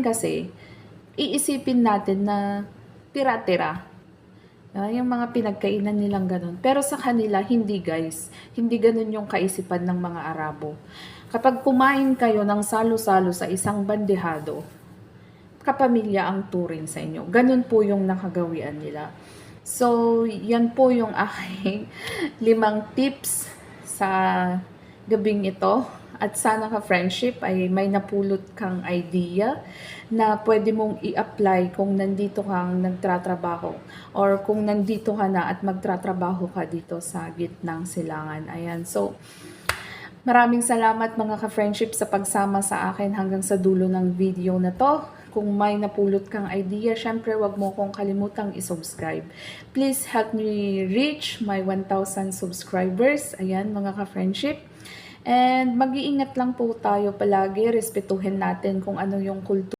kasi, iisipin natin na tira-tira. Yung mga pinagkainan nilang ganun. Pero sa kanila, hindi guys. Hindi ganun yung kaisipan ng mga Arabo. Kapag kumain kayo ng salo-salo sa isang bandehado, kapamilya ang turing sa inyo. Ganun po yung nakagawian nila. So, yan po yung aking 5 tips sa gabing ito. At sana ka-friendship ay may napulot kang idea na pwede mong i-apply kung nandito kang nagtratrabaho or kung nandito ka na at magtratrabaho ka dito sa gitnang silangan. Ayan. So, maraming salamat mga ka-friendship sa pagsama sa akin hanggang sa dulo ng video na to. Kung may napulot kang idea, syempre wag mo kong kalimutang i-subscribe. Please help me reach my 1,000 subscribers. Ayan mga ka-friendship. And mag-iingat lang po tayo palagi, respetuhin natin kung ano yung kultura